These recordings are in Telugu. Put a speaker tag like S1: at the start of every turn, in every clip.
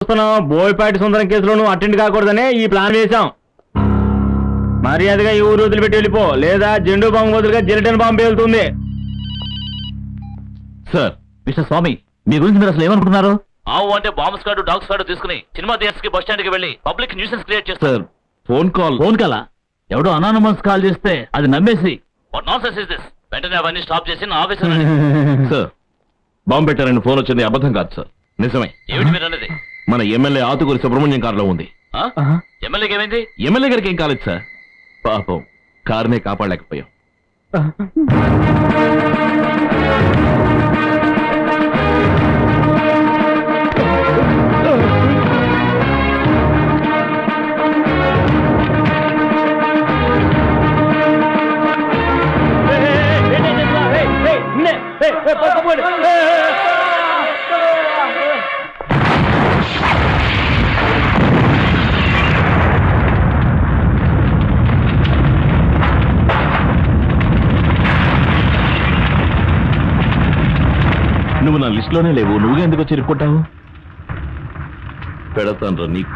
S1: బోయపాటి సుందరం కేసులో నువ్వు అటెండ్ కాకూడదనే ఈ ప్లాన్ వేశాం. మర్యాదగా ఈ ఊరు వదిలిపెట్టి వెళ్ళిపో, లేదా జెండు బాంబు వదులుగా జిలిటన్ బాంబు వెళ్తుంది.
S2: సార్, మిస్టర్ స్వామి, మీ గురించి మీరు అసలు ఏమనుకుంటున్నారు?
S3: ఆవు అంటే బాంబ్ స్క్వాడ్ డాగ్ స్క్వాడ్ తీసుకుని సినిమా థియేటర్స్ కి బస్ స్టాండ్ కి వెళ్ళి పబ్లిక్ న్యూసెన్స్ క్రియేట్ చేస్తారు.
S2: ఫోన్ కాల్ ఎవడో అనానమస్ కాల్ చేస్తే అది నమ్మేసి
S3: వాట్ నాన్సెన్స్ ఇస్ దిస్? వెంటనే అవన్నీ స్టాప్ చేసి నా ఆఫీస్
S2: సార్, బాంబు పెట్టారని ఫోన్ వచ్చింది అబద్ధం కాదు సార్, నిజమే.
S3: ఏమిటి మీరు అన్నది?
S2: మన ఎమ్మెల్యే ఆతుకూరి సుబ్రహ్మణ్యం కారులో ఉంది.
S3: ఎమ్మెల్యేకి ఏమైంది?
S2: ఎమ్మెల్యే గారికి ఏం కాలేదు సార్, పాపం కారునే కాపాడలేకపోయాం. నువ్వు నా లిస్ట్ లోనే లేవు, నువ్వు ఎందుకు వచ్చి ఇరుక్కుంటావు? పెడతాను నీకు.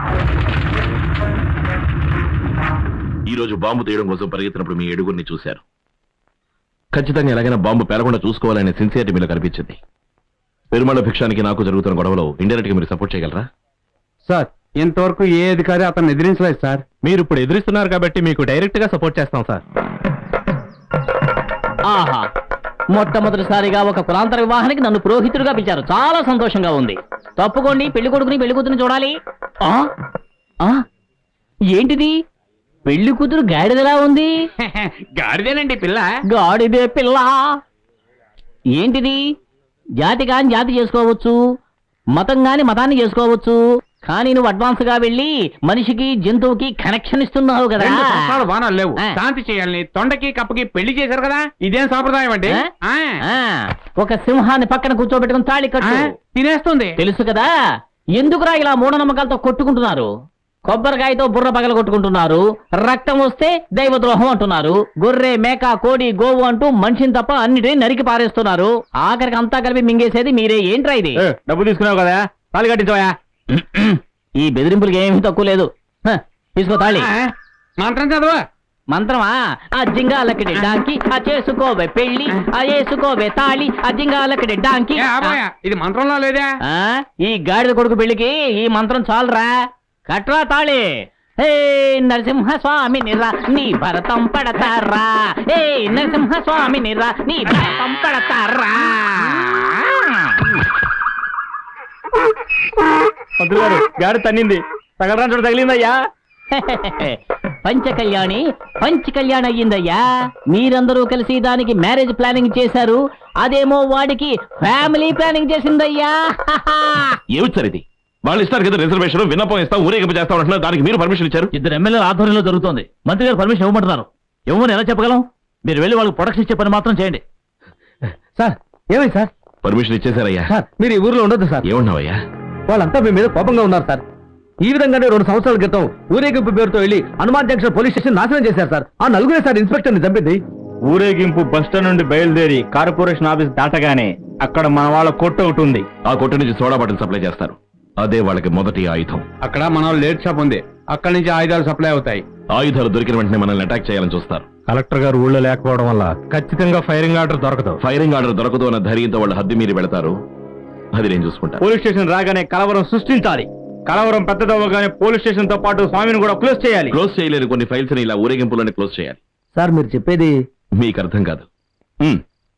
S2: ఈరోజు బాంబు తీయడం కోసం పరిగెత్తినప్పుడు మీ ఏడుగురిని చూశారు. ఖచ్చితంగా ఎలాగైనా బాంబు పేలకుండా చూసుకోవాలనే సిన్సియారిటీ మీలో కనిపించింది. పెరుమాళ భిక్షానికి నాకు జరుగుతున్న గొడవలో ఇండైరెక్ట్ గా మీరు సపోర్ట్ చేయగలరా?
S1: సార్, ఇంతవరకు ఏ అధికారి అతను ఎదిరించలేదు సార్. మీరు ఇప్పుడు ఎదిరిస్తున్నారు కాబట్టి మీకు డైరెక్ట్ గా సపోర్ట్ చేస్తాం సార్.
S4: ఆహా, మొట్టమొదటిసారిగా ఒక కులాంతర వివాహానికి నన్ను పురోహితుడిగా పిలిచారు. చాలా సంతోషంగా ఉంది. తప్పుకోండి, పెళ్లి కొడుకుని పెళ్లి కూతురుని చూడాలి. ఏంటిది? పెళ్లి కూతురు గాడిదలా ఉంది.
S1: గాడిదేనండి పిల్ల.
S4: గాడిదే పిల్ల. ఏంటిది? జాతి కాని జాతి చేసుకోవచ్చు, మతం కాని మతాన్ని చేసుకోవచ్చు, కానీ నువ్వు అడ్వాన్స్ గా వెళ్ళి మనిషికి జంతువుకి కనెక్షన్ ఇస్తున్నావు కదా.
S1: వానాలు లేవు, శాంతి చేయాలని తొండకి కప్పకి పెళ్లి చేశారు కదా, ఇదేం సాంప్రదాయం అంటే?
S4: ఒక సింహాన్ని పక్కన కూర్చోబెట్టుకుని తాళి కట్టు.
S1: తినేస్తుంది
S4: తెలుసు కదా. ఎందుకురా ఇలా మూఢనమ్మకాలతో కొట్టుకుంటున్నారు? కొబ్బరికాయతో బుర్ర పగల కొట్టుకుంటున్నారు. రక్తం వస్తే దైవద్రోహం అంటున్నారు. గొర్రె, మేక, కోడి, గోవు అంటూ మనిషిని తప్ప అన్నిటినీ నరికి పారేస్తున్నారు. ఆఖరికి అంతా కలిపి మింగేసేది మీరే. ఏంట్రా ఇది?
S1: డబ్బు తీసుకున్నావు కదా, తాళి కట్టించవా.
S4: ఈ బెదిరింపులకి ఏమీ తక్కువ లేదు. తీసుకో తాళి.
S1: మంత్రం చదవా.
S4: మంత్రమా? ఆ జింగాలకడి డాంకి, ఆ చేసుకోవే పెళ్లి, ఆ వేసుకోవే తాళి, ఆ జింగాలకడి డాంకి.
S1: ఇది మంత్రంలో లేదా?
S4: ఈ గాడిద కొడుకు పెళ్లికి ఈ మంత్రం చాలరా. కట్రా తాళి. హే నరసింహస్వామి నిరా నీ భరతం పడతారా. హే నరసింహస్వామి నిరా నీ భరతం పడతారా.
S1: పంతులు గారు, గాడి తన్నింది. తగలరా చూడ తగిలిందయ్యా.
S4: పంచకళ్యాణి పంచకళ్యాణ్ అయ్యిందయ్యా. మీరందరూ కలిసి దానికి మ్యారేజ్ ప్లానింగ్ చేశారు. అదేమో వాడికి ఫ్యామిలీ ప్లానింగ్ చేసిందయ్యా.
S2: ఏమిచ్చారు ఇది? వాళ్ళు ఇస్తారు కదా రిజర్వేషన్, విన్నపం ఇస్తాం, ఊరేగింపు చేస్తాం అంటున్నారు. దానికి మీరు పర్మిషన్ ఇచ్చారు?
S4: ఇద్దరు ఎమ్మెల్యేల ఆధ్వర్యంలో జరుగుతోంది. మంత్రి గారు పర్మిషన్ ఇవ్వమంటున్నారు. ఇవ్వమని ఎలా చెప్పగలం? మీరు వెళ్ళి వాళ్ళకి ప్రొడక్షన్ ఇచ్చే పని మాత్రం చేయండి.
S1: సార్, ఏమైంది సార్?
S2: పర్మిషన్ ఇచ్చేసారయ్యా.
S1: సార్, మీరు ఈ ఊర్లో ఉండొద్దు సార్.
S2: ఏమన్నావయ్యా?
S1: వాళ్ళంతా మీ మీద కోపంగా ఉన్నారు సార్. ఈ విధంగానే 2 సంవత్సరాల క్రితం ఊరేగింపు పేరుతో వెళ్లి హనుమాన్ జంక్షన్ పోలీస్ స్టేషన్ నాశనం చేశారు సార్. ఆ నలుగురే సార్ ఇన్స్పెక్టర్ ని చంపింది. ఊరేగింపు బస్టాండ్ నుండి బయలుదేరి కార్పొరేషన్ ఆఫీస్ దాటగానే అక్కడ మన వాళ్ళ కొట్టు ఒకటి ఉంది.
S2: ఆ కొట్టు నుంచి సోడా బాటిల్ సప్లై చేస్తారు. అదే వాళ్ళకి మొదటి ఆయుధం.
S1: అక్కడ మన లేట్ షాప్ ఉంది, అక్కడి నుంచి ఆయుధాలు సప్లై అవుతాయి.
S2: ఆయుధాలు దొరికిన వెంటనే మనల్ని అటాక్ చేయాలని చూస్తారు.
S1: కలెక్టర్ గారు ఊళ్ళో లేకపోవడం వల్ల ఖచ్చితంగా ఫైరింగ్ ఆర్డర్ దొరకదు.
S2: ఫైరింగ్ ఆర్డర్ దొరకదు అన్న ధైర్యంతో వాళ్ళు హద్దు మీరి వెళతారు. అది నేను చూసుకుంటా.
S1: పోలీస్ స్టేషన్ రాగానే కలవరం సృష్టించాలి. కలవరం పెద్దదవ్వగానే పోలీస్ స్టేషన్ తో పాటు స్వామిని కూడా క్లోజ్ చేయాలి.
S2: క్లోజ్ చేయలేని కొన్ని ఫైల్స్ ని ఇలా ఊరేగింపులోనే క్లోజ్ చేయాలి.
S1: సార్, మీరు చెప్పేది
S2: మీకు అర్థం కాదు.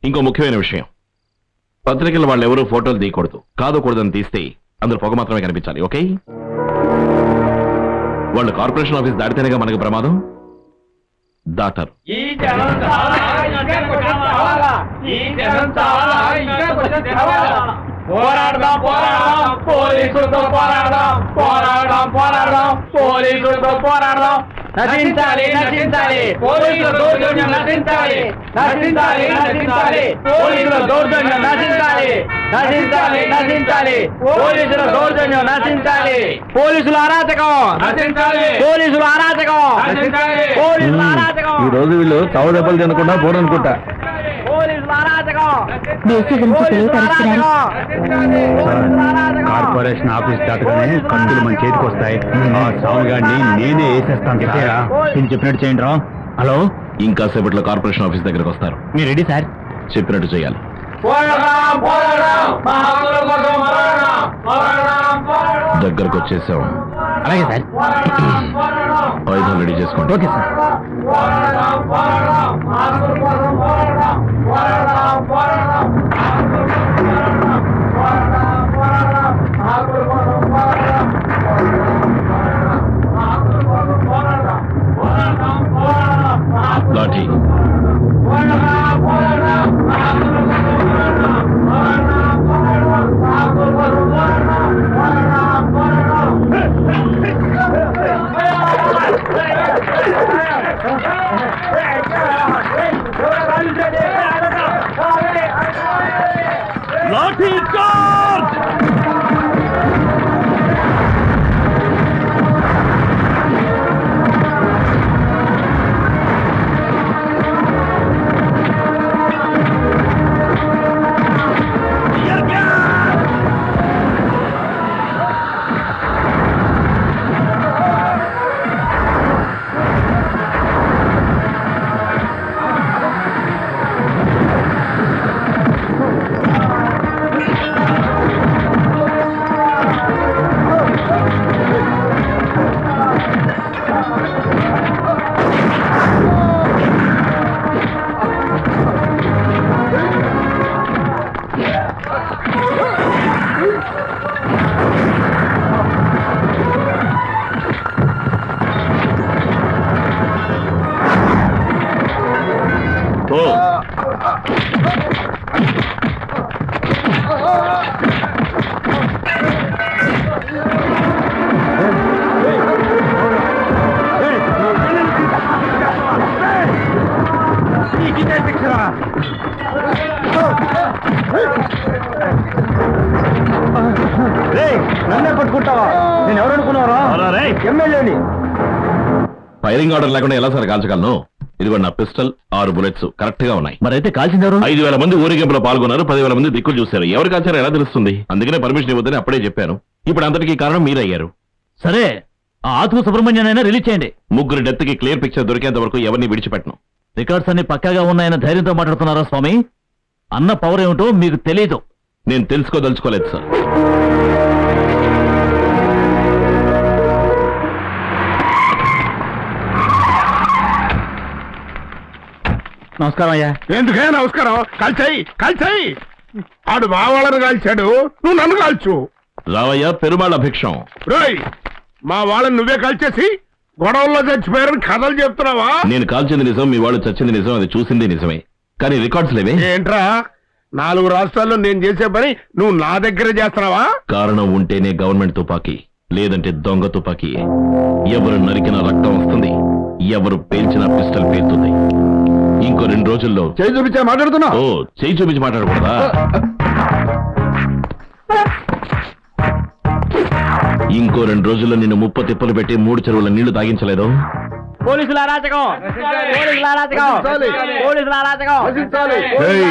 S2: ఇంకో ముఖ్యమైన విషయం, పత్రికలు వాళ్ళు ఎవరూ ఫోటోలు తీయకూడదు. కాదకూడదని తీస్తే అందులో పొగ మాత్రమే కనిపించాలి. ఓకే? వాళ్ళు కార్పొరేషన్ ఆఫీస్ దాటితేనేగా మనకు ప్రమాదం. దాటారు.
S1: పోరాడదాం పోరాడదాం పోలీసులతో పోరాడదాం పోరాడదాం పోరాడదాం పోలీసులతో పోరాడదాం. నశించాలి నశించాలి పోలీసుల దౌర్జన్యం నశించాలి నశించాలి నశించాలి పోలీసుల దౌర్జన్యం నశించాలి నశించాలి నశించాలి పోలీసుల దౌర్జన్యం నశించాలి. పోలీసుల అరాచకం నశించాలి పోలీసుల అరాచకం నశించాలి పోలీసుల అరాచకం. ఈ రోజు వీళ్ళు చావు దెబ్బలు తినకుండా పోరనుకుంటా. పోలీసుల
S5: దేశీ గురించి తెలియపరుస్తున్నారు.
S1: కార్పొరేషన్ ఆఫీస్ దాటగానే కందులు మన చేతికి వస్తాయి. ఆ సాముగాడిని నేనే వేసేస్తాను. నేను చెప్పినట్టు చేయండి రా. హలో,
S2: ఇంకా సేపట్లో కార్పొరేషన్ ఆఫీస్ దగ్గరకు వస్తారు.
S1: మీరు రెడీ సార్?
S2: చెప్పినట్టు చేయాలి. దగ్గరకు వచ్చేసాం.
S1: అలాగే సార్.
S2: ఆయుధాలు రెడీ చేసుకోండి.
S1: Okay sir.
S2: Lathi.
S1: Lathi charge! నన్నే పట్టుకుంటావా? నేను ఎవరు అనుకున్నారా? ఎమ్మెల్యేని.
S2: ఫైరింగ్ ఆర్డర్ లేకుండా ఎలా సార్ కాల్చగలను? ఇదిగో నా పిస్టల్, 6 బుల్లెట్స్ కరెక్ట్ గా ఉన్నాయి.
S1: మరైతే కాల్చింది ఎవరు?
S2: 5,000 మంది ఊరేగింపులో పాల్గొన్నారు. 10,000 మంది దిక్కులు చూశారు. ఎవరు కాల్చారో ఎలా తెలుస్తుంది? అందుకనే పర్మిషన్ ఇవ్వద్దని అప్పుడే చెప్పాను. ఇప్పుడు అంతటికీ కారణం మీరయ్యారు.
S1: సరే, ఆ ఆత్మ సుబ్రహ్మణ్యాన్ని రిలీజ్ చేయండి.
S2: 3 డెత్ కి క్లియర్ పిక్చర్ దొరికేంత వరకు ఎవరిని విడిచిపెట్టను.
S1: రికార్డ్స్ అన్ని పక్కాగా ఉన్నాయన్న ధైర్యంతో మాట్లాడుతున్నారా స్వామి? అన్న పవర్ ఏమిటో మీకు తెలీదు.
S2: నేను తెలుసుకోదలుచుకోలేదు సార్.
S1: నమస్కారం అయ్యా.
S6: ఎందుకే నమస్కారం? కాల్చాయి. ఆడు మా వాళ్ళని కాల్చాడు, నువ్వు నన్ను కాల్చు.
S2: రావయ్య, పెరుమాళ భిక్షం.
S6: రోయ్, మా వాళ్ళని నువ్వే కాల్చేసి గొడవల్లో చచ్చిపోయారని కథలు చెప్తున్నావా?
S2: నేను కాల్చింది నిజం, మీ వాళ్ళు చచ్చింది నిజం, అది చూసింది నిజమే. కానీ రికార్డ్స్ లేవే.
S6: ఏంట్రా, 4 రాష్ట్రాల్లో నేను చేసే పని నువ్వు నా దగ్గరే చేస్తున్నావా?
S2: కారణం ఉంటేనే గవర్నమెంట్ తుపాకీ, లేదంటే దొంగ తుపాకీ. ఎవరు నరికినా రక్తం వస్తుంది, ఎవరు పేల్చినా పిస్టల్ పేలుతుంది. ఇంకో 2 రోజుల్లో
S6: చేయి చూపించా మాట్లాడుతున్నా.
S2: ఓ, చేయి చూపించి మాట్లాడకూడదా? ఇంకో 2 రోజుల్లో నిన్ను 30 తిప్పలు పెట్టి 3 చెరువుల నీళ్లు తాగించలేదు.
S4: పోలీసుల అరాచకం! పోలీసుల అరాచకం! పోలీసుల అరాచకం!
S6: ఏయ్,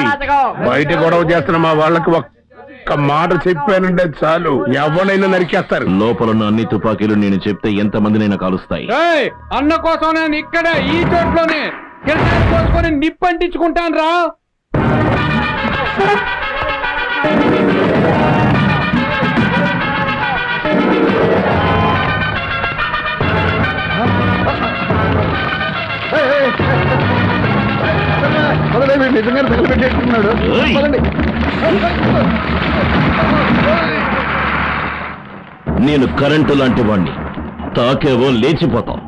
S6: బయట గొడవ చేస్తున్న మా వాళ్ళకి ఒక్క మాట చెప్పానంటే చాలు, ఎవరైనా నరికేస్తారు.
S2: లోపలున్న అన్ని తుపాకీలు నేను చెప్తే ఎంత మందినైనా కాలుస్తాయి.
S7: అన్న కోసం నేను ఇక్కడ ఈ చోట్లోనే కిరటాలు పోసుకొని నిప్పంటించుకుంటాను రా.
S6: నిజంగా తగలబెట్టేస్తున్నాడు.
S2: ఏయ్! నేను కరెంటు లాంటి వాణ్ణి, తాకేవో లేచిపోతాం.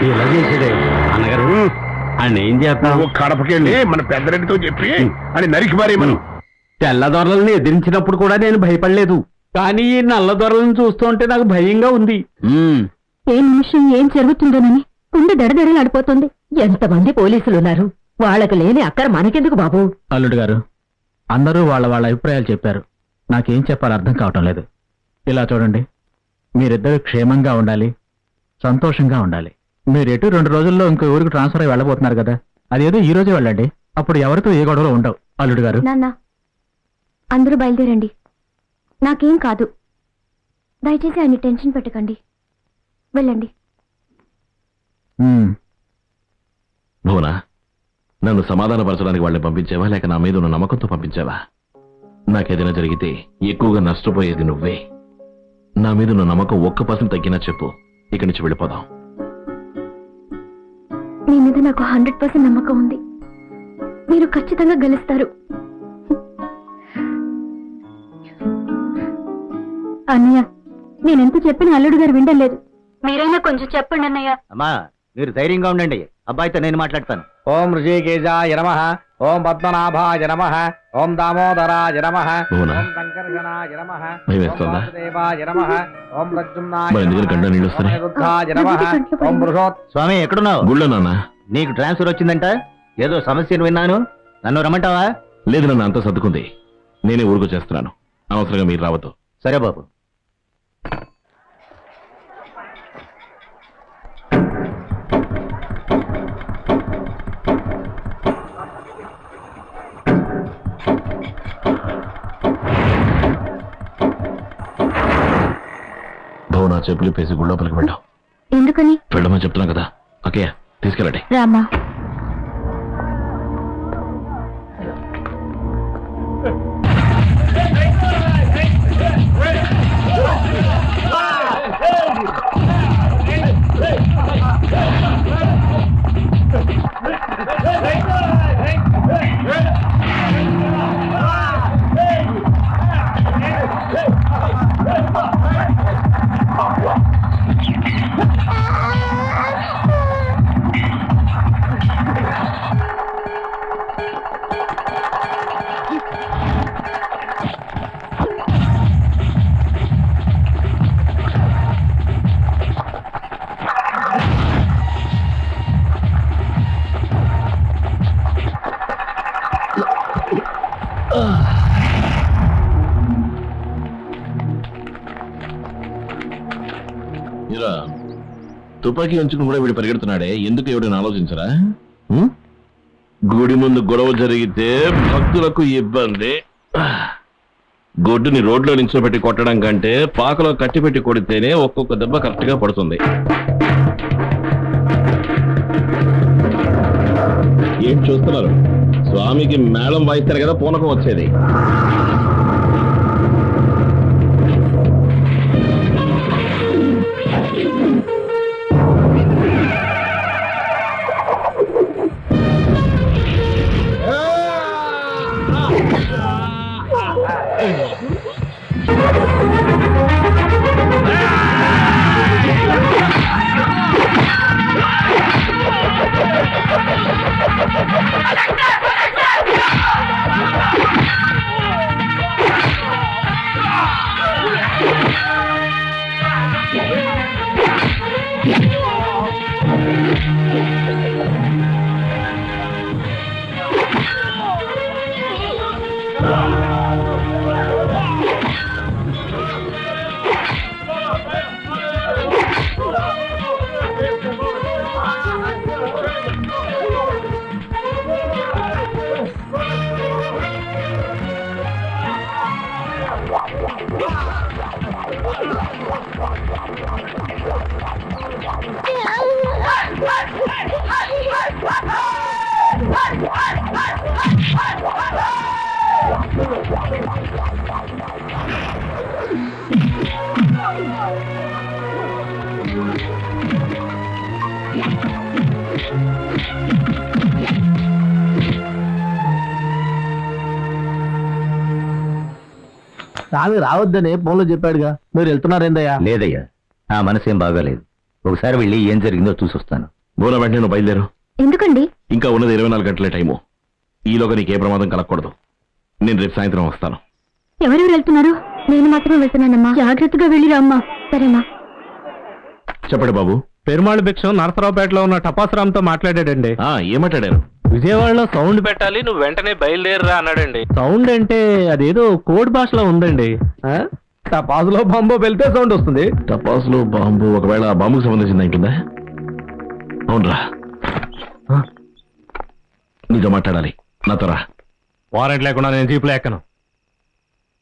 S1: ఇలా చేసేదే అన్నగారు. ఆయన ఏం చేస్తాం?
S6: నువ్వు కడపకెళ్ళి మన పెద్దరెడ్డితో చెప్పి అని నరికి మారి మనం.
S1: తెల్లదొరలని ఎదిరించినప్పుడు కూడా నేను భయపడలేదు, కానీ ఈ నల్లదొరలను చూస్తుంటే నాకు భయంగా ఉంది.
S5: ఏ నిమిషం ఏం జరుగుతుందోనని గుండె దడదడలాడిపోతుంది. ఎంతమంది పోలీసులున్నారు, వాళ్ళకు లేని అక్కర మనకెందుకు బాబు?
S1: అల్లుడు గారు, అందరూ వాళ్ళ వాళ్ళ అభిప్రాయాలు చెప్పారు. నాకేం చెప్పాలో అర్థం కావటం లేదు. ఇలా చూడండి, మీరిద్దరు క్షేమంగా ఉండాలి, సంతోషంగా ఉండాలి. మీరు ఎటు 2 రోజుల్లో ఇంకో ఊరికి ట్రాన్స్ఫర్ అయ్యి వెళ్ళబోతున్నారు కదా, అదేదో ఈ రోజే వెళ్ళండి. అప్పుడు ఎవరితో ఏ గొడవలు ఉండవు. అల్లుడు గారు,
S5: నాన్న అందరూ బయలుదేరండి. నాకేం కాదు. దయచేసి ఆయన టెన్షన్ పెట్టకండి. వెళ్ళండి.
S2: భువనా, నన్ను సమాధానపరచడానికి వాళ్ళని పంపించావా లేక నా మీద ఉన్న నమ్మకంతో పంపించావా? నాకేదైనా జరిగితే ఎక్కువగా నష్టపోయేది నువ్వే. నా మీద ఉన్న నమ్మకం 1% తగ్గినా చెప్పు, ఇక్కడి నుంచి వెళ్ళిపోదాం.
S5: మీ మీద నాకు 100% నమ్మకం ఉంది. మీరు ఖచ్చితంగా గెలుస్తారు. అన్నయ్య, నేనెంత చెప్పిన అల్లుడు గారు వినలేదు. మీరైనా కొంచెం చెప్పండి అన్నయ్య.
S1: అమ్మా మీరు ధైర్యంగా ఉండండి. అబ్బాయితో నేను మాట్లాడతాను. ఓం ఋషికేశాయ నమః, ఓం పద్మనాభాయ నమః, ఓం దామోదరాయ నమః,
S2: భువనా,
S1: ఓం శంకర్షణాయ నమః,
S2: భయం
S1: ఓం
S2: వేస్తోందా?
S1: వాసుదేవాయ నమః, ఓం ప్రద్యుమ్నాయ
S2: మరి ఎందుకని కంట నీళ్ళు వస్తున్నాయి?
S1: నమః, బుద్ధాయ నమః, ఓం స్వామి ఎక్కడున్నావు?
S2: గుళ్ళో నాన్న.
S1: నీకు ట్రాన్స్ఫర్ వచ్చిందంట, ఏదో సమస్యను విన్నాను. నన్ను రమ్మంటావా?
S2: లేదు, నన్ను అంతా సర్దుకుంది. నేనే ఊరుకు చేస్తున్నాను. అనవసరంగా మీరు రావద్దు.
S1: సరే బాబు.
S2: భువనా, చెప్పులు పేసి గుళ్ళోపలికి వెళ్ళాం.
S5: ఎందుకని?
S2: వెళ్ళమని చెప్తున్నా కదా. ఓకే, తీసుకెళ్ళండి.
S5: రామా.
S2: ఇరా, తుపాకీ ఉంచుకుని కూడా వీడు పరిగెడుతున్నాడే, ఎందుకు ఎవడని ఆలోచించరా? ఉం? గుడి ముందు గొడవ జరిగితే భక్తులకు ఇబ్బంది. గొడ్డుని రోడ్లో నిల్చోబెట్టి కొట్టడం కంటే పాకలో కట్టిపెట్టి కొడితేనే ఒక్కొక్క దెబ్బ కరెక్ట్ గా పడుతుంది. ఏం చూస్తున్నారు? స్వామికి మేళం వాయిస్తారు కదా పూనకం వచ్చేది.
S1: స్వామి రావద్దని ఫోన్లో చెప్పాడుగా, మీరు వెళ్తున్నారేందయ్యా?
S8: లేదయ్యా, నా మనసేం బాగాలేదు. ఒకసారి వెళ్ళి ఏం జరిగిందో చూసొస్తాను.
S2: భువన, వెంటనే నువ్వు బయలుదేరు.
S5: ఎందుకండి?
S2: ఇంకా ఉన్నది 24 గంటలే టైము. ఈలోగా నీకే ప్రమాదం కలగకూడదు. నేను రేపు సాయంత్రం వస్తాను.
S5: ఎవరెవరు వెళ్తున్నారు? నేను మాత్రమే వెళ్తున్నానమ్మా. జాగ్రత్తగా వెళ్ళి రామ్మా. సరేనా?
S2: చెప్పండి బాబు.
S1: పెరుమాళ్ భిక్షం నరసరావుపేటలో ఉన్న టపాసురామ్తో మాట్లాడాడండి.
S2: ఏమాట్లాడారు?
S1: విజయవాడలో సౌండ్ పెట్టాలి, నువ్వు వెంటనే బయలుదేరరా అన్నాడండి. సౌండ్ అంటే అదేదో కోడ్ భాషలో ఉందండి. టపాసులో బాంబు వెళ్తే సౌండ్ వస్తుంది.
S2: టపాసులో బాంబు ఒకవేళ బాంబుకు సంబంధించింది ఉంటుందా? అవునరా నీతో మాట్లాడాలి నాతో రా.
S1: వారెంట్ లేకుండా నేను జీపులో ఎక్కను.